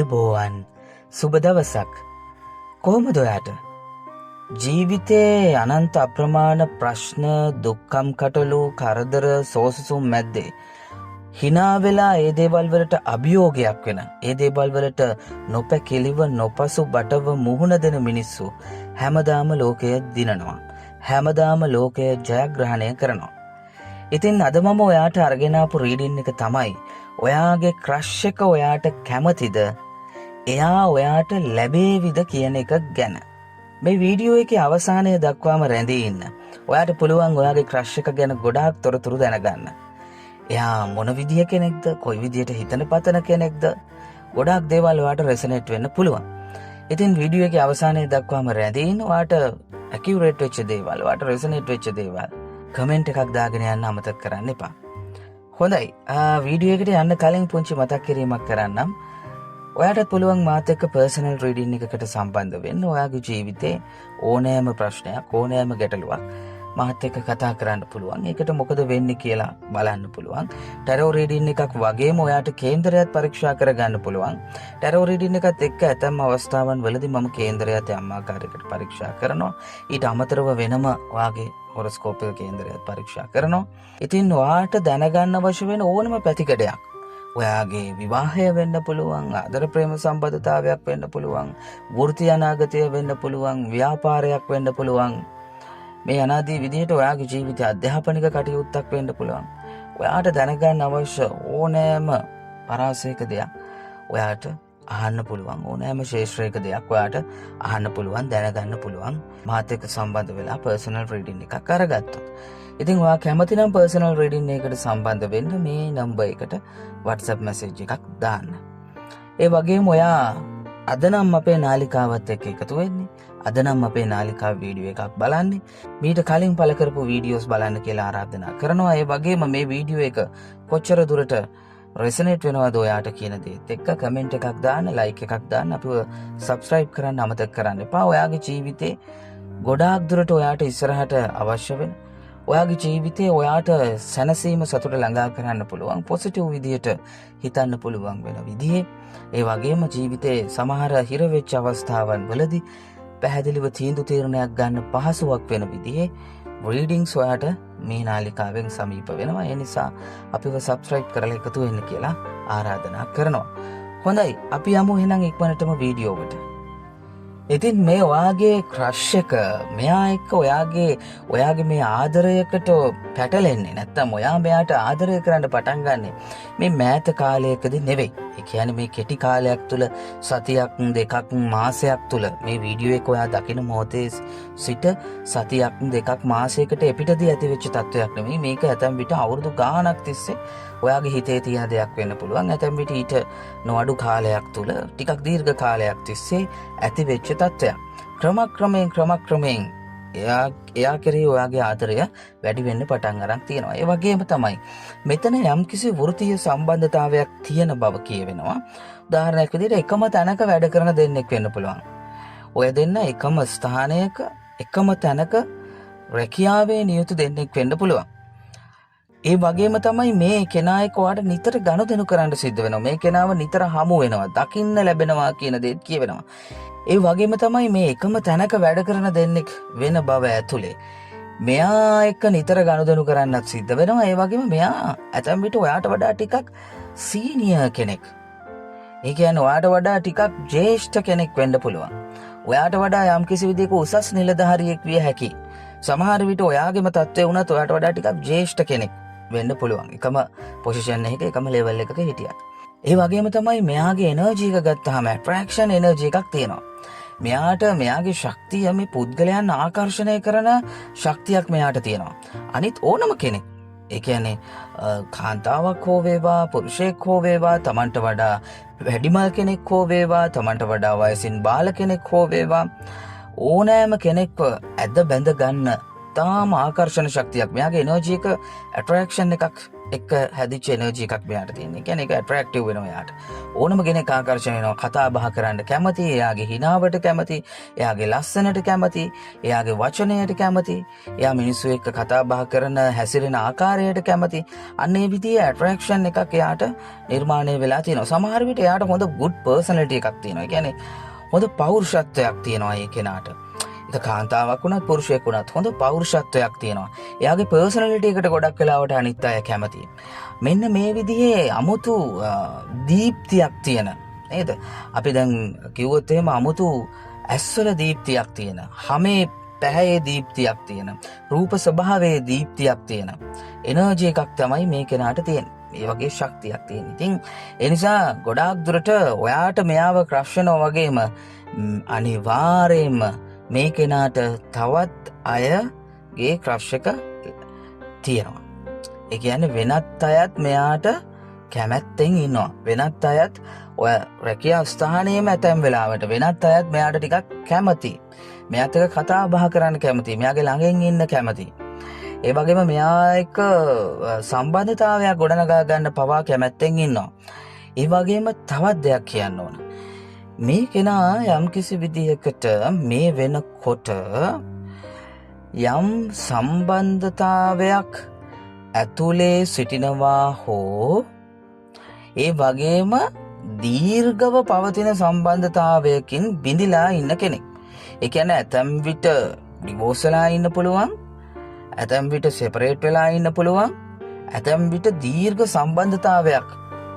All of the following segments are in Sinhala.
අයබෝවන් සුබ දවසක්. කොහොමද ඔයාට? ජීවිතයේ අනන්ත අප්‍රමාණ ප්‍රශ්න, දුක්ඛම් කටළු, කරදර, සෝසසුම් මැද්දේ හිනා වෙලා ඒ දේවල් වලට අභියෝගයක් වෙන, ඒ දේවල් වලට නොපැකිලිව නොපසු බටව මුහුණ දෙන මිනිස්සු හැමදාම ලෝකය දිනනවා. හැමදාම ලෝකය ජයග්‍රහණය කරනවා. ඉතින් අද මම ඔයාට අරගෙන ආපු රීඩින් එක තමයි ඔයාගේ ක්‍රෂ් එක ඔයාට කැමතිද? එයා ඔයාට ලැබේවිද කියන එක ගැන. මේ වීඩියෝ එකේ අවසානය දක්වාම රැඳී ඉන්න. ඔයාට පුළුවන් ඔයාගේ ක්‍රෂ් එක ගැන ගොඩාක් තොරතුරු දැනගන්න. එයා මොන විදිය කෙනෙක්ද? කොයි විදියට හිතන පතන කෙනෙක්ද? ගොඩාක් දේවල් ඔයාට රෙසනේට් වෙන්න පුළුවන්. ඉතින් වීඩියෝ එකේ අවසානය දක්වාම රැඳී ඉන්න. ඔයාට ඇකියුරේට් වෙච්ච දේවල්, ඔයාට රෙසනේට් වෙච්ච දේවල් කමෙන්ට් එකක් දාගෙන යන්න අමතක කරන්න එපා. හොඳයි, වීඩියෝ එකට යන්න කලින් පුංචි මතක් කිරීමක් කරන්නම්. ඔයාටත් පුළුවන් මාත් එක්ක පර්සනල් රීඩින් එකකට සම්බන්ධ වෙන්න. ඔයාගේ ජීවිතේ ඕනෑම ප්‍රශ්නයක්, ඕනෑම ගැටලුවක් මාත් එක්ක කතා කරන්න පුළුවන්. ඒකට මොකද වෙන්නේ කියලා බලන්න පුළුවන්. ටැරෝ රීඩින් එකක් වගේම ඔයාට කේන්දරයත් පරීක්ෂා කරගන්න පුළුවන්. ටැරෝ රීඩින් එකත් එක්ක ඇතැම් අවස්ථාවන් වලදී මම කේන්දරයත් යම් ආකාරයකට පරීක්ෂා කරනවා. ඊට අමතරව වෙනම ඔයාගේ හොරස්කෝප් එක කේන්දරයත් පරීක්ෂා කරනවා. ඉතින් ඔයාට දැනගන්න අවශ්‍ය වෙන ඕනම පැතිකඩයක්, ඔයාගේ විවාහය වෙන්න පුළුවන්, ආදර ප්‍රේම සම්බන්ධතාවයක් වෙන්න පුළුවන්, වෘත්ති අනාගතය වෙන්න පුළුවන්, ව්‍යාපාරයක් වෙන්න පුළුවන්, මේ අනාදී විදිහට ඔයාගේ ජීවිතය අධ්‍යාපනික කටයුත්තක් වෙන්න පුළුවන්. ඔයාට දැනගන්න අවශ්‍ය ඕනෑම පරාසයක දෙයක් ඔයාට අහන්න පුළුවන්. ඕනෑම ශේෂ්ත්‍රයක දෙයක් ඔයාට අහන්න පුළුවන්, දැනගන්න පුළුවන් මාත් එක්ක සම්බන්ධ වෙලා පර්සනල් රීඩින් එකක් අරගත්තොත්. ඉතින් ඔයා කැමති නම් පර්සනල් රීඩින් එකකට සම්බන්ධ වෙන්න මේ නම්බර් එකට WhatsApp මැසේජ් එකක් දාන්න. ඒ වගේම ඔයා අද නම් අපේ නාලිකාවත් එක්ක එකතු වෙන්නේ, අද නම් අපේ නාලිකාව වීඩියෝ එකක් බලන්නේ, මීට කලින් පළ කරපු වීඩියෝස් බලන්න කියලා ආරාධනා කරනවා. ඒ වගේම මේ වීඩියෝ එක කොච්චර දුරට රෙසනේට් වෙනවද ඔයාට කියන දේත් එක්ක කමෙන්ට් එකක් දාන්න, ලයික් එකක් දාන්න, අපිව සබ්ස්ක්‍රයිබ් කරන්න අමතක කරන්න එපා. ඔයාගේ ජීවිතේ ගොඩාක් දුරට ඔයාට ඉස්සරහට අවශ්‍ය වෙන, ඔයාගේ ජීවිතේ ඔයාට සැනසීම, සතුට ළඟා කරන්න පුළුවන්, පොසිටිව් විදියට හිතන්න පුළුවන් වෙන විදිහේ, ඒ වගේම ජීවිතේ සමහර හිර වෙච්ච අවස්ථාවන් වලදී පැහැදිලිව තීන්දුව තීරණයක් ගන්න පහසුවක් වෙන විදිහේ රීඩින්ග්ස් ඔයාට මේ නාලිකාවෙන් සමීප වෙනවා. ඒ නිසා අපිව සබ්ස්ක්‍රයිබ් කරලා එකතු වෙන්න කියලා ආරාධනා කරනවා. හොඳයි, අපි යමු එහෙනම් ඉක්මනටම වීඩියෝවට. ඉතින් මේ ඔයාගේ ක්‍රෂ් එක, මෙයා එක්ක ඔයාගේ මේ ආදරයකට පැටලෙන්නේ නැත්තම් ඔයා මෙයාට ආදරය කරන්න පටන් ගන්නෙ මේ මෑත කාලයකදී නෙවෙයි. ඒ කියන්නේ මේ කෙටි කාලයක් තුල, සතියක්, දෙකක්, මාසයක් තුල, මේ වීඩියෝ එක ඔයා දකින මොහොතේ සිට සතියක්, දෙකක්, මාසයකට එපිටදී ඇතිවෙච්ච තත්වයක් නෙවෙයි. මේක ඇතැම් විට අවුරුදු ගාණක් තිස්සේ ඔයාගේ හිතේ තියෙන දෙයක් වෙන්න පුළුවන්. ඇතැම් විට ඊට නොඅඩු කාලයක් තුල, ටිකක් දීර්ඝ කාලයක් තිස්සේ ඇතිවෙච්ච තත්ත්වයක්. ක්‍රමක්‍රමයෙන් එයා කෙරෙහි ඔයාගේ ආදරය වැඩි වෙන්න පටන් අරන් තියෙනවා. ඒ වගේම තමයි මෙතන යම්කිසි වෘත්තීය සම්බන්ධතාවයක් තියෙන බව කියවෙනවා. උදාහරණයක් විදිහට එකම තැනක වැඩ කරන දෙන්නෙක් වෙන්න පුළුවන්. ඔය දෙන්න එකම ස්ථානයක, එකම තැනක රැකියාවේ නියුතු දෙන්නෙක් වෙන්න පුළුවන්. ඒ වගේම තමයි මේ කෙනා එක්ක ඔයාට නිතර ගනුදෙනු කරන්න සිද්ධ වෙනවා. මේ කෙනාව නිතර හමු වෙනවා, දකින්න ලැබෙනවා කියන දේත් කියවෙනවා. ඒ වගේම තමයි මේ එකම තැනක වැඩ කරන දෙන්නෙක් වෙන බව ඇතුලේ මෙයා එක්ක නිතර ගනුදෙනු කරන්නත් සිද්ධ වෙනවා. ඒ වගේම මෙයා ඇතැම් විට ඔයාට වඩා ටිකක් සීනියර් කෙනෙක්. ඒ කියන්නේ ඔයාට වඩා ටිකක් ජ්‍යෙෂ්ඨ කෙනෙක් වෙන්න පුළුවන්. ඔයාට වඩා යම්කිසි විදිහක උසස් නිලධාරියෙක් විය හැකි. සමහර විට ඔයාගේම තත්ත්වය වුණත් ඔයාට වඩා ටිකක් ජ්‍යෙෂ්ඨ කෙනෙක් වෙන්න පුළුවන්. එකම පොසිෂන් එකක, එකම ලෙවල් එකක හිටියත්. ඒ වගේම තමයි මෙයාගේ එනර්ජි එක ගත්තාම ඇට්‍රැක්ෂන් එනර්ජි එකක් තියෙනවා. මෙයාට මෙයාගේ ශක්තිය, මේ පුද්ගලයන් ආකර්ෂණය කරන ශක්තියක් මෙයාට තියෙනවා. අනිත් ඕනම කෙනෙක්, ඒ කියන්නේ කාන්තාවක් හෝ වේවා, පුරුෂයෙක් හෝ වේවා, තමන්ට වඩා වැඩිමල් කෙනෙක් හෝ වේවා, තමන්ට වඩා වයසින් බාල කෙනෙක් හෝ වේවා, ඕනෑම කෙනෙක්ව ඇද බැඳ ගන්න ඉතාම ආකර්ෂණ ශක්තියක්. මෙයාගේ එනර්ජි එක ඇට්‍රැක්ෂන් එකක් එක්ක හැදිච්ච එනර්ජි එකක් මෙයාට තියෙන. ඒ කියන්නේ ඒක ඇට්‍රැක්ටිව් වෙනවා එයාට. ඕනම කෙනෙක් ආකර්ෂණය වෙනවා. කතා බහ කරන්න කැමති, එයාගේ හිනාවට කැමති, එයාගේ ලස්සනට කැමති, එයාගේ වචනයට කැමති, එයා මිනිස්සු එක්ක කතා බහ කරන හැසිරෙන ආකාරයට කැමති. අන්න ඒ විදිහේ ඇට්‍රැක්ෂන් එකක් එයාට නිර්මාණය වෙලා තියෙනවා. සමහර විට එයාට හොඳ good personality එකක් තියෙනවා. ඒ කියන්නේ හොඳ පෞරුෂත්වයක් තියෙනවා ඒ කෙනාට. ඒක කාන්තාවක් වුණත් පුරුෂයෙක් වුණත් හොඳ පෞරුෂත්වයක් තියෙනවා. එයාගේ පර්සනැලිටි එකට ගොඩක් වෙලාවට අනිත් අය කැමතියි. මෙන්න මේ විදිහේ අමුතු දීප්තියක් තියෙන නේද? අපි දැන් කිව්වොත් එහෙම අමුතු ඇස්වල දීප්තියක් තියෙන, හමේ පැහැයේ දීප්තියක් තියෙන, රූප ස්වභාවයේ දීප්තියක් තියෙන එනර්ජි එකක් තමයි මේ කෙනාට තියෙන්නේ. මේ වගේ ශක්තියක් තියෙන. ඉතින් ඒ නිසා ගොඩාක් දුරට ඔයාට මෙයාව ක්‍රෂ් වෙනවා වගේම අනිවාර්යයෙන්ම මේ කෙනාට තවත් අයගේ ක්‍රෂ් එක තියෙනවා. ඒ කියන්නේ වෙනත් අයත් මෙයාට කැමැත්තෙන් ඉන්නවා. වෙනත් අයත් ඔය රැකියා ස්ථානයේම ඇතැම් වෙලාවට වෙනත් අයත් මෙයාට ටිකක් කැමති. මෙයාට කතා බහ කරන්න කැමති. මෙයාගේ ළඟින් ඉන්න කැමති. ඒ වගේම මෙයා එක්ක සම්බන්ධතාවයක් ගොඩනගා ගන්න පවා කැමැත්තෙන් ඉන්නවා. ඒ වගේම තවත් දෙයක් කියන්න ඕන. මේ කෙනා යම් කිසි විදිහකට මේ වෙනකොට යම් සම්බන්ධතාවයක් ඇතුලේ සිටිනවා හෝ ඒ වගේම දීර්ඝව පවතින සම්බන්ධතාවයකින් බිඳිලා ඉන්න කෙනෙක්. ඒ කියන්නේ ඇතැම් විට ඩිවෝර්ස් වෙලා ඉන්න පුළුවන්, ඇතැම් විට සෙපරේට් වෙලා ඉන්න පුළුවන්, ඇතැම් විට දීර්ඝ සම්බන්ධතාවයක්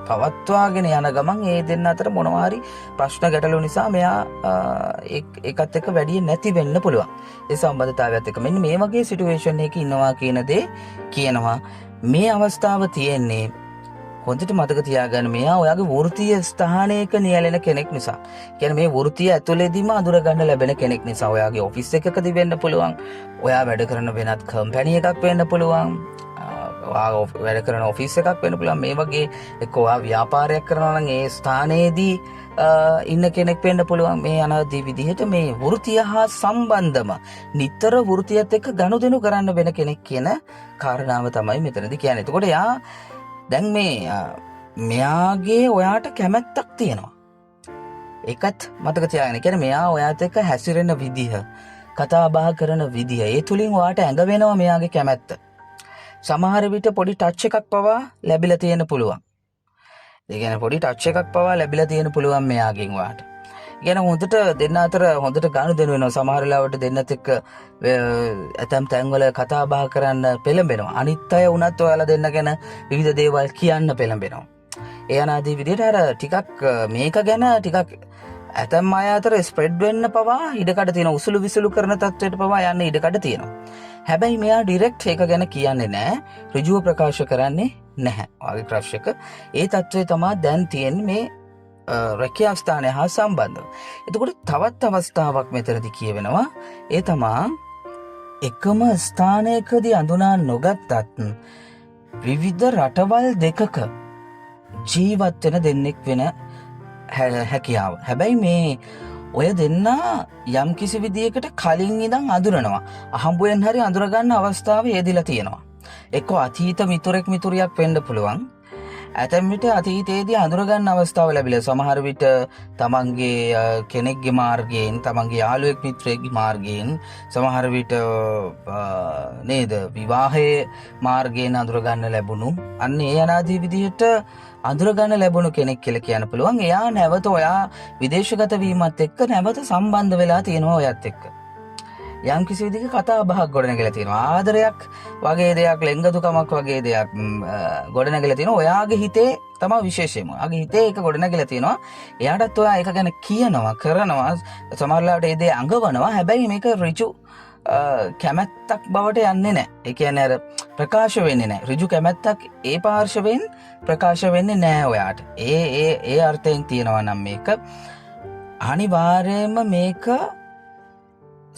පවත්වාගෙන යන ගමන් ඒ දෙන්න අතර මොනවා හරි ප්‍රශ්න ගැටලු නිසා මෙයා ඒකත් එක්ක වැඩි නැති වෙන්න පුළුවන්. ඒ සම්බන්ධතාවයත් එක්ක මෙන්න මේ වගේ සිටුේෂන් එකක ඉන්නවා කියන දේ කියනවා. මේ අවස්ථාව තියෙන්නේ හොඳට මතක තියාගන්න, මෙයා ඔයාගේ වෘත්තීය ස්ථානයක නියැලෙන කෙනෙක් නිසා. කියන්නේ මේ වෘත්තීය ඇතුළේදීම අඳුර ගන්න ලැබෙන කෙනෙක් නිසා. ඔයාගේ ඔෆිස් එකකදී වෙන්න පුළුවන්, ඔයා වැඩ කරන වෙනත් කම්පැනි එකක් වෙන්න පුළුවන්, වැඩ කරන ඔෆිස් එකක් වෙන්න පුළුවන්. මේ වගේ එක්ක ඔයා ව්‍යාපාරයක් කරනවා නම් ඒ ස්ථානයේදී ඉන්න කෙනෙක් වෙන්න පුළුවන්. මේ අනාදී විදිහට මේ වෘත්තීය හා සම්බන්ධම නිතර වෘත්තියත් එක්ක ගනුදෙනු කරන්න වෙන කෙනෙක් කියන කාරණාව තමයි මෙතනදී කියන්නේ. එතකොට යා දැන් මෙයාගේ ඔයාට කැමැත්තක් තියෙනවා. ඒකත් මතක තියාගන්න. කියන්නේ මෙයා ඔයාත් එක්ක හැසිරෙන විදිහ, කතා බහ කරන විදිහ, ඒ තුලින් ඔයාට ඇඟ වෙනවා මෙයාගේ කැමැත්ත. සමහර විට පොඩි ටච් එකක් පවා ලැබිලා තියෙන පුළුවන්. ඒ කියන්නේ පොඩි ටච් එකක් පවා ලැබිලා තියෙන පුළුවන් මෙයාගෙන් ඔයාට. කියන හොඳට දෙන්න අතර හොඳට ගනුදෙනු වෙනවා. සමහර වෙලාවට දෙන්නත් එක්ක ඇතම් තැන්වල කතා බහ කරන්න පෙළඹෙනවා. අනිත් අය වුණත් ඔයාලා දෙන්න ගැන විවිධ දේවල් කියන්න පෙළඹෙනවා. ඒ අනාදී විදිහට අර ටිකක් මේක ගැන ටිකක් ඇතම් අය අතර ස්ප්‍රෙඩ් වෙන්න පවා ඉඩකඩ තියෙනවා. උසුළු විසුළු කරන තත්ත්වයට පවා යන්න ඉඩකඩ තියෙනවා. හැබැයි මෙයා ඩිරෙක්ට් ඒක ගැන කියන්නේ නැහැ. ඍජුව ප්‍රකාශ කරන්නේ නැහැ. ඔයාගේ ක්‍රෂ් එක. ඒ තත්ත්වය තමයි දැන් තියෙන්නේ මේ රැකියා ස්ථානය හා සම්බන්ධව. එතකොට තවත් අවස්ථාවක් මෙතනදී කියවෙනවා. ඒ තමා එකම ස්ථානයකදී අඳුනා නොගත්තත් විවිධ රටවල් දෙකක ජීවත් වෙන දෙන්නෙක් වෙන හැකියාව. හැබැයි මේ ඔය දෙන්න යම් කිසි විදියකට කලින් ඉඳන් අඳුරනවා. අහඹුවෙන් හරි අඳුරගන්න අවස්ථාව යෙදිලා තියෙනවා. එක්ක අතීත මිතුරෙක් මිතුරියක් වෙන්න පුළුවන්. ඇතැම් විට අතීතයේදී අඳුරගන්න අවස්ථාව ලැබිලා. සමහර විට තමන්ගේ කෙනෙක්ගේ මාර්ගයෙන්, තමන්ගේ යාළුවෙක් මිත්‍රයෙක්ගේ මාර්ගයෙන්, සමහර විට නේද විවාහයේ මාර්ගයෙන් අඳුරගන්න ලැබුණු අන්න ඒ අනාදී විදිහට අඳුරගන්න ලැබුණු කෙනෙක් කියලා කියන්න පුළුවන්. එයා නැවත ඔයා විදේශගත වීමත් එක්ක නැවත සම්බන්ධ වෙලා තියෙනවා ඔයත් එක්ක. යම් කිසි විදිහක කතා බහක් ගොඩනැගලා තියෙනවා. ආදරයක් වගේ දෙයක්, ලෙන්ගතුකමක් වගේ දෙයක් ගොඩනැගලා තියෙනවා. ඔයාගේ හිතේ තමයි විශේෂයෙන්ම. ඔයාගේ හිතේ ඒක ගොඩනැගලා තියෙනවා. එයාටත් ඔයා ඒක ගැන කියනවා, කරනවා, සමහරවිට ඒ දේ අඟවනවා. හැබැයි මේක ඍජු කැමැත්තක් බවට යන්නේ නැහැ. ඒ කියන්නේ අර ප්‍රකාශ වෙන්නේ නැහැ. ඍජු කැමැත්තක් ඒ පාර්ශවයෙන් ප්‍රකාශ වෙන්නේ නැහැ ඔයාට. ඒ අර්ථයෙන් තියෙනවා නම් මේක අනිවාර්යයෙන්ම මේක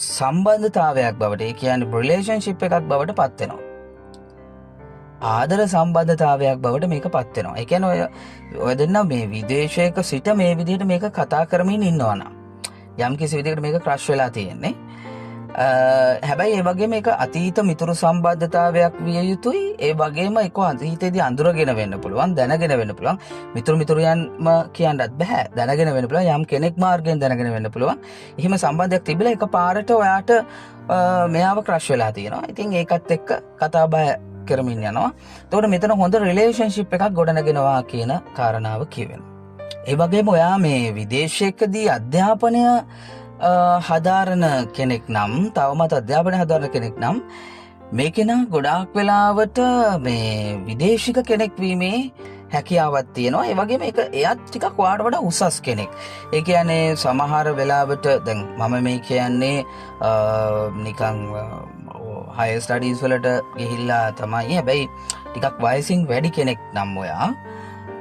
සම්බන්ධතාවයක් බවට, ඒ කියන්නේ රිලේෂන්ෂිප් එකක් බවට පත් වෙනවා. ආදර සම්බන්ධතාවයක් බවට මේක පත් වෙනවා. ඒ කියන්නේ ඔය දෙන්න මේ විදේශයක සිට මේ විදිහට මේක කතා කරමින් ඉන්නවා නම් යම් කිසි විදිහකට මේක ක්‍රෂ් වෙලා තියෙන්නේ. හැබැයි ඒ වගේම එක අතීත මිතුරු සම්බන්ධතාවයක් විය යුතුයි. ඒ වගේම එක අතීතයේදී අඳුරගෙන වෙන්න පුළුවන්, දැනගෙන වෙන්න පුළුවන්. මිතුරියන්ම කියන්නත් බෑ. දැනගෙන වෙන්න පුළුවන්. යම් කෙනෙක් මාර්ගයෙන් දැනගෙන වෙන්න පුළුවන්. එහෙම සම්බන්ධයක් තිබිලා එක පාරට ඔයාට මෙයාව ක්‍රෂ් වෙලා තියෙනවා. ඉතින් ඒකත් එක්ක කතා බහ කරමින් යනවා. එතකොට මෙතන හොඳ රිලේෂන්ෂිප් එකක් ගොඩනගෙනවා කියන කාරණාව කියවෙනවා. ඒ වගේම ඔයා මේ විදේශයකදී අධ්‍යාපනය හදාරන කෙනෙක් නම්, තවමත් අධ්‍යාපනය හදාරන කෙනෙක් නම්, මේ කෙනා ගොඩාක් වෙලාවට මේ විදේශික කෙනෙක් වීමේ හැකියාවක් තියෙනවා. ඒ වගේම එයත් ටිකක් ඔයාට වඩා උසස් කෙනෙක්. ඒ කියන්නේ සමහර වෙලාවට දැන් මම මේ කියන්නේ නිකන් හයර් ස්ටඩීස් වලට ගිහිල්ලා තමයි. හැබැයි ටිකක් වයසින් වැඩි කෙනෙක් නම් ඔයා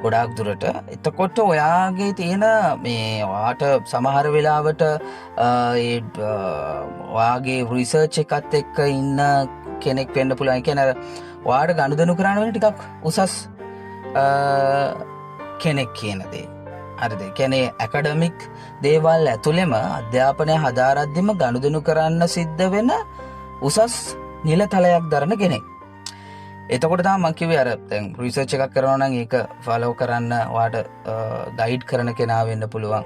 ගොඩාක් දුරට. එතකොට ඔයාගේ තියෙන මේ ඔයාට සමහර වෙලාවට ඔයාගේ රිසර්ච් එකත් එක්ක ඉන්න කෙනෙක් වෙන්න පුළුවන්. ඒ කියන්නේ ඔයාට ගනුදෙනු කරන්න වෙන ටිකක් උසස් කෙනෙක් කියන දේ. හරිද? ඒ කියන්නේ ඇකඩමික් දේවල් ඇතුළෙම අධ්‍යාපනය හදාරද්දිම ගනුදෙනු කරන්න සිද්ධ වෙන උසස් නිලතලයක් දරන කෙනෙක්. එතකොට තමයි මම කිව්වේ අර දැන් රිසර්ච් එකක් කරනවා නම් ඒක ෆලෝ කරන්න ඔයාට ගයිඩ් කරන කෙනා වෙන්න පුළුවන්.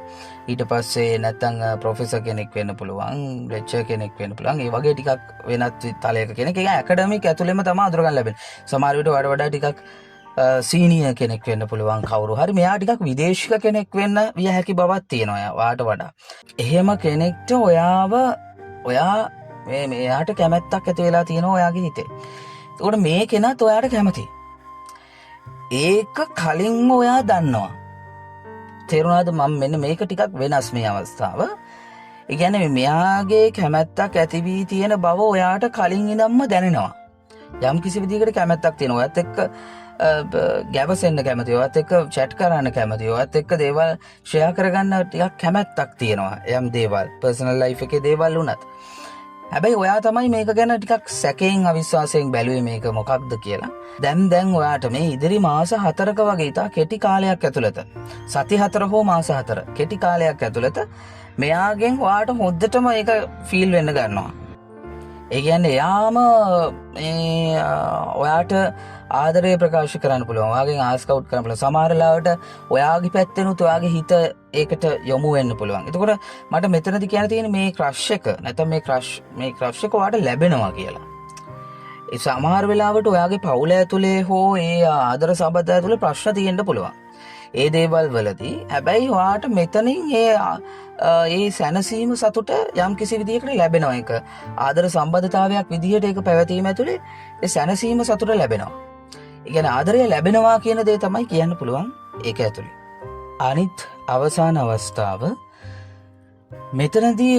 ඊට පස්සේ නැත්තම් ප්‍රොෆෙසර් කෙනෙක් වෙන්න පුළුවන්, ලෙක්චර් කෙනෙක් වෙන්න පුළුවන්. ඒ වගේ ටිකක් වෙනත් තලයක කෙනෙක්. ඒක ඇකඩමික් ඇතුළෙම තමයි අඳුරගන්න ලැබෙන්නේ. සමහර විට වඩා ටිකක් සීනියර් කෙනෙක් වෙන්න පුළුවන් කවුරු හරි. මෙයා ටිකක් විදේශික කෙනෙක් වෙන්න විය හැකි බවක් තියෙනවා ඔයාට වඩා. එහෙම කෙනෙක්ට ඔයා මෙයාට කැමැත්තක් ඇති වෙලා තියෙනවා ඔයාගේ හිතේ. එතකොට මේ කෙනාත් ඔයාට කැමති. ඒක කලින්ම ඔයා දන්නවා. තේරුණාද? මම මෙන්න මේක ටිකක් වෙනස් මේ අවස්ථාව. ඒ කියන්නේ මෙයාගේ කැමැත්තක් ඇති වී තියෙන බව ඔයාට කලින් ඉඳන්ම දැනෙනවා. යම් කිසි විදිහකට කැමැත්තක් තියෙනවා. ඔයත් එක්ක ගැවසෙන්න කැමති, ඔයත් එක්ක චැට් කරන්න කැමති, ඔයත් එක්ක දේවල් ෂෙයා කරගන්න ටිකක් කැමැත්තක් තියෙනවා. යම් දේවල් පර්සනල් ලයිෆ් එකේ දේවල් වුණත්. හැබැයි ඔයා තමයි මේක ගැන ටිකක් සැකයෙන් අවිශ්වාසයෙන් බැලුවේ මේක මොකක්ද කියලා. දැන් ඔයාට මේ ඉදිරි මාස 4ක වගේ ඉතා කෙටි කාලයක් ඇතුළත, සති 4 හෝ මාස 4 කෙටි කාලයක් ඇතුළත මෙයාගෙන් ඔයාට හොද්දටම ඒක ෆීල් වෙන්න ගන්නවා. ඒ කියන්නේ එයාම ඔයාට ආදරය ප්‍රකාශ කරන්න පුළුවන්. ඔයාගෙන් ආස්කවුට් කරන්න පුළුවන්. සමහර ලාවට ඔයාගේ පැත්තෙනුත් ඔයාගේ හිත ඒකට යොමු වෙන්න පුළුවන්. එතකොට මට මෙතනදි කියන්න තියෙන්නේ මේ ක්‍රෂ් එක නැත්නම් මේ ක්‍රෂ් එක ඔයාට ලැබෙනවා කියලා. ඒ සමහර වෙලාවට ඔයාගේ පවුල ඇතුලේ හෝ ඒ ආදර සම්බන්ධය ඇතුලේ ප්‍රශ්න තියෙන්න පුළුවන්. ඒ දේවල් වලදී හැබැයි ඔයාට මෙතනින් ඒ සැනසීම සතුට යම් කිසි විදිහකට ලැබෙනවා. ඒක ආදර සම්බන්ධතාවයක් විදිහට ඒක පැවතීම ඇතුලේ ඒ සැනසීම සතුට ලැබෙනවා. ඒ කියන්නේ ආදරය ලැබෙනවා කියන දේ තමයි කියන්න පුළුවන් ඒක ඇතුලේ. අනිත් අවසාන අවස්ථාව මෙතනදී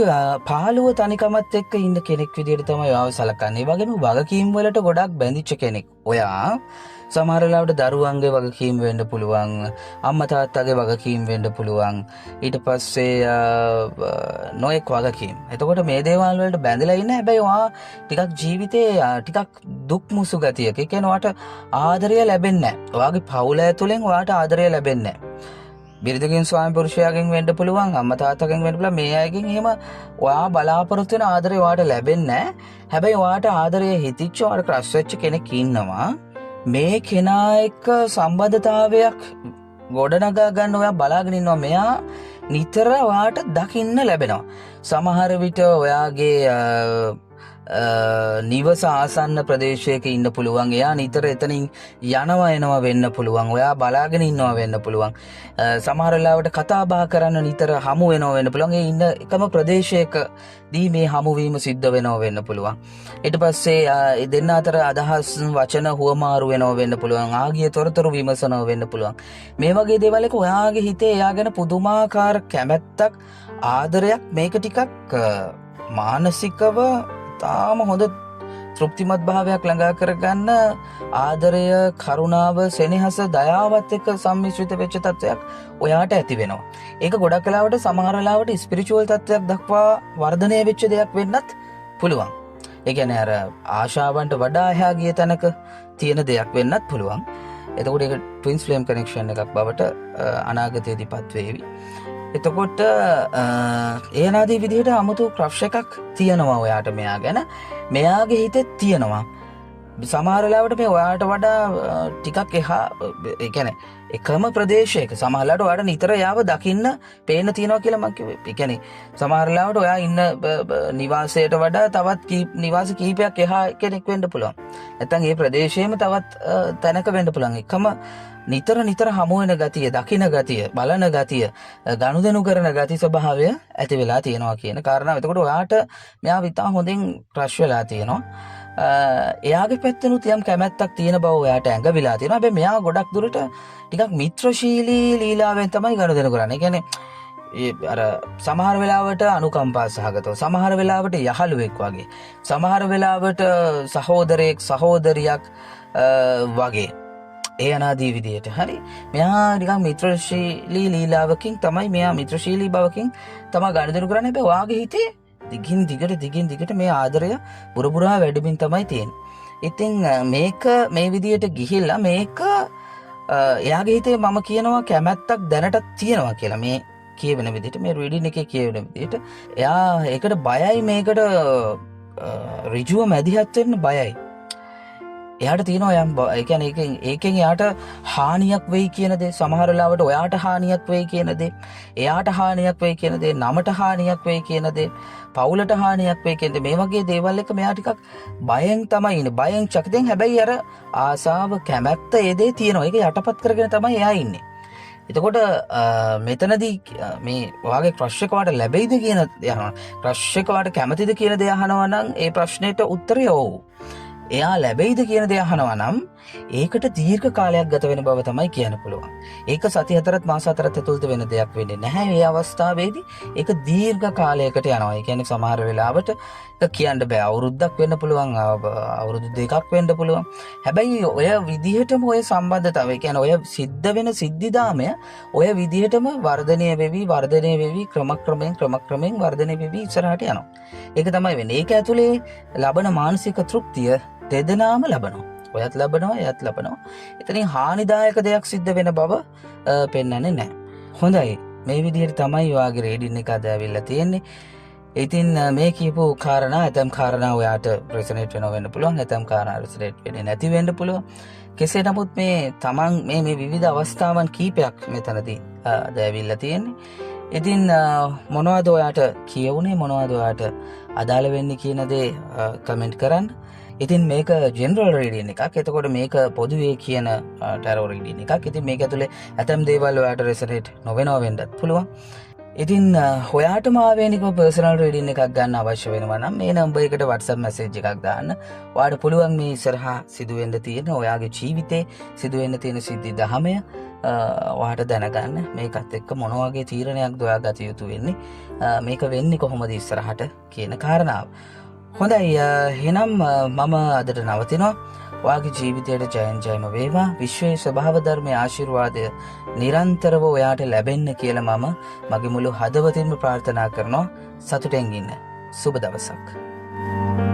පාළුව තනිකමත් එක්ක ඉන්න කෙනෙක් විදිහට තමයි ඔයාව සලකන්නේ. ඒ වගේම වගකීම් වලට ගොඩක් බැඳිච්ච කෙනෙක්. ඔයා සමහර වෙලාවට දරුවන්ගේ වගකීම් වෙන්න පුළුවන්, අම්මා තාත්තගේ වගකීම් වෙන්න පුළුවන්, ඊට පස්සේ නොඑක් වගකීම්. එතකොට මේ දේවල් වලට බැඳලා ඉන්න. හැබැයි ඔයා ටිකක් ජීවිතේ ටිකක් දුක් මුසු ගතියක. ඒ කියන්නේ ඔයාට ආදරය ලැබෙන්නේ නැහැ. ඔයාගේ පවුල ඇතුලෙන් ඔයාට ආදරය ලැබෙන්නේ නැහැ. බිරිඳකින් ස්වාමි පුරුෂයාගෙන් වෙන්න පුළුවන්, අම්මා තාත්තගෙන් වෙන්න පුළුවන්. මේ අයගෙන් එහෙම ඔයා බලාපොරොත්තු වෙන ආදරය ඔයාට ලැබෙන්නේ නැහැ. හැබැයි ඔයාට ආදරය හිතිච්ච, ඔයාට ක්‍රෂ් වෙච්ච කෙනෙක් ඉන්නවා. මේ කෙනා එක්ක සම්බන්ධතාවයක් ගොඩනගා ගන්න ඔයා බලාගෙන ඉන්නවා. මෙයා නිතර ඔයාට දකින්න ලැබෙනවා. සමහර විට ඔයාගේ නිවස ආසන්න ප්‍රදේශයක ඉන්න පුළුවන්. එයා නිතර එතනින් යනවා එනවා වෙන්න පුළුවන්. ඔයා බලාගෙන ඉන්නවා වෙන්න පුළුවන්. සමහර වෙලාවට කතා බහ කරන්න නිතර හමු වෙනවා වෙන්න පුළුවන්. ඒ ඉන්න එකම ප්‍රදේශයකදී මේ හමුවීම සිද්ධ වෙනවා වෙන්න පුළුවන්. ඊට පස්සේ දෙන්න අතර අදහස් වචන හුවමාරු වෙනවා වෙන්න පුළුවන්. ආගිය තොරතුරු විමසනවා වෙන්න පුළුවන්. මේ වගේ දේවල් එක ඔයාගේ හිතේ එයා ගැන පුදුමාකාර කැමැත්තක්, ආදරයක්, මේක ටිකක් මානසිකව තාම හොඳ තෘප්තිමත් භාවයක් ළඟා කරගන්න ආදරය, කරුණාව, සෙනෙහස, දයාවත් එක්ක සම්මිශ්‍රිත වෙච්ච තත්වයක් ඔයාට ඇති වෙනවා. ඒක ගොඩක් වෙලාවට සමහර වෙලාවට ස්පිරිචුවල් තත්වයක් දක්වා වර්ධනය වෙච්ච දෙයක් වෙන්නත් පුළුවන්. ඒ කියන්නේ අර ආශාවන්ට වඩා එහා ගිය තැනක තියෙන දෙයක් වෙන්නත් පුළුවන්. එතකොට ඒක ට්වින්ස් ෆ්ලේම් කනෙක්ෂන් එකක් බවට අනාගතයේදීපත් වේවි. එතකොට ඒනාදී විදිහට අමුතු ක්‍රෂ් එකක් තියෙනවා ඔයාට මෙයා ගැන. මෙයාගේ හිතෙත් තියෙනවා. සමහර වෙලාවට මේ ඔයාට වඩා ටිකක් එහා ඒ කියන්නේ එකම ප්‍රදේශයක සමහරලාට ඔයාට නිතර යාව දකින්න පේන්න තියෙනවා කියලා මම කිව්වේ. ඒ කියන්නේ සමහර වෙලාවට ඔයා ඉන්න නිවාසයට වඩා තවත් නිවාස කිහිපයක් එහා කෙනෙක් වෙන්න පුළුවන්. නැත්නම් ඒ ප්‍රදේශයේම තවත් තැනක වෙන්න පුළුවන්. එකම නිතර හමු වෙන ගතිය, දකින්න ගතිය, බලන ගතිය, ගනුදෙනු කරන ගති ස්වභාවය ඇති වෙලා තියෙනවා කියන කාරණාව. එතකොට ඔයාට මෙයා විතා හොඳින් ක්‍රෂ් වෙලා තියෙනවා. එයාගේ පැත්තෙනුත් යම් කැමැත්තක් තියෙන බව ඔයාට ඇඟවිලා තියෙනවා. හැබැයි මෙයා ගොඩක් දුරට ටිකක් මිත්‍රශීලී ලීලාවෙන් තමයි ගනුදෙනු කරන්නේ. ඒ කියන්නේ අර සමහර වෙලාවට අනුකම්පා සහගතව, සමහර වෙලාවට යහළුවෙක් වගේ, සමහර වෙලාවට සහෝදරයෙක් සහෝදරියක් වගේ. ඒ අනාදී විදියට. හරි. මෙයා නිකන් මිත්‍රශීලී ලීලාවකින් තමයි මෙයා මිත්‍රශීලී බවකින් තමයි ගනුදෙනු කරන්නේ. හැබැයි ඔයාගේ හිතේ දිගින් දිගට මේ ආදරය පුරපුරා වැඩිමින් තමයි තියෙන්නේ. ඉතින් මේක මේ විදියට ගිහිල්ලා මේක එයාගේ හිතේ මම කියනවා කැමැත්තක් දැනටත් තියෙනවා කියලා. මේ කියවෙන විදිහට මේ රීඩින් එකේ කියවෙන විදිහට එයා ඒකට බයයි. මේකට ඍජුව මැදිහත් වෙන්න බයයි. එයාට තියෙනවා යම් ඒ කියන්නේ ඒකෙන් එයාට හානියක් වෙයි කියන දේ, සමහර වෙලාවට ඔයාට හානියක් වෙයි කියන දේ, එයාට හානියක් වෙයි කියන දේ, නමට හානියක් වෙයි කියන දේ, පවුලට හානියක් වෙයි කියන දේ, මේ වගේ දේවල් එක මෙයා ටිකක් බයෙන් තමයි ඉන්නේ. බයෙන් චකිතෙන්. හැබැයි අර ආසාව කැමැත්ත ඒ දේ තියෙනවා. ඒක යටපත් කරගෙන තමයි එයා ඉන්නේ. එතකොට මෙතනදී මේ ඔයාගේ ක්‍රෂ් එක වාට ලැබෙයිද කියන දේ අහනවා. ක්‍රෂ් එක වාට කැමතිද කියන දේ අහනවා නම් ඒ ප්‍රශ්නෙට උත්තරය ඔව්. එයා ලැබෙයිද කියන දේ අහනවා නම් ඒකට දීර්ඝ කාලයක් ගත වෙන බව තමයි කියන්න පුළුවන්. ඒක සති 4ත් මාස 4ත් ඇතුළත වෙන දෙයක් වෙන්නේ නැහැ. මේ අවස්ථාවේදී ඒක දීර්ඝ කාලයකට යනවා. ඒ කියන්නේ සමහර වෙලාවට ඒක කියන්න බෑ. අවුරුද්දක් වෙන්න පුළුවන්, අවුරුදු 2ක් වෙන්න පුළුවන්. හැබැයි ඔය විදිහටම ඔය සම්බන්ධතාවය, ඒ කියන්නේ ඔය සිද්ධ වෙන සිද්ධිදාමය ඔය විදිහටම වර්ධනය වෙවි ක්‍රමක්‍රමයෙන් වර්ධනය වෙවි ඉස්සරහට යනවා. ඒක තමයි වෙන්නේ. ඒක ඇතුලේ ලබන මානසික තෘප්තිය දෙදෙනාම ලබනවා. ඔයත් ලබනවා, එයත් ලබනවා. එතනින් හානිදායක දෙයක් සිද්ධ වෙන බව පෙන්වන්නේ නැහැ. හොඳයි. මේ විදිහට තමයි ඔයාගේ රේඩින් එක අද ඇවිල්ලා තියෙන්නේ. ඉතින් මේ කියපු කාරණා ඇතම් කාරණා ඔයාට රෙසනේට් වෙන්න පුළුවන්, ඇතම් කාරණා රෙසනේට් වෙන්නේ නැති වෙන්න පුළුවන්. කෙසේ නමුත් මේ තමන් මේ විවිධ අවස්ථාවන් කීපයක් මෙතනදී අද ඇවිල්ලා තියෙන්නේ. ඉතින් මොනවද ඔයාට කියවුනේ, මොනවද ඔයාට අදාළ වෙන්නේ කියන දේ කමෙන්ට් කරන්න. ඉතින් මේක ජෙනරල් රීඩින් එකක්. එතකොට මේක පොදුවේ කියන ටැරෝ රීඩින් එකක්. ඉතින් මේක ඇතුලේ ඇතම් දේවල් ඔයාට රෙසනේට් නොවෙනවා වෙන්නත් පුළුවන්. ඉතින් ඔයාටම ආවේනිකව පර්සනල් රීඩින් එකක් ගන්න අවශ්‍ය වෙනවා නම් මේ නම්බර් එකට WhatsApp මැසේජ් එකක් දාන්න. ඔයාට පුළුවන් මේ ඉස්සරහා සිදුවෙන්න තියෙන ඔයාගේ ජීවිතේ සිදුවෙන්න තියෙන සිද්ධි 10 ඔයාට දැනගන්න. මේකත් එක්ක මොන වගේ තීරණයක්ද ඔයා ගත යුතු වෙන්නේ, මේක වෙන්නේ කොහොමද ඉස්සරහට කියන කාරණාව. හොඳයි. එහෙනම් මම අදට නවතිනවා. ඔයාගේ ජීවිතයට ජයම වේවා. විශ්වයේ ස්වභාව ධර්මයේ ආශිර්වාදය නිරන්තරව ඔයාට ලැබෙන්න කියලා මම මගේ මුළු හදවතින්ම ප්‍රාර්ථනා කරනවා. සතුටෙන් ඉන්න. සුබ දවසක්.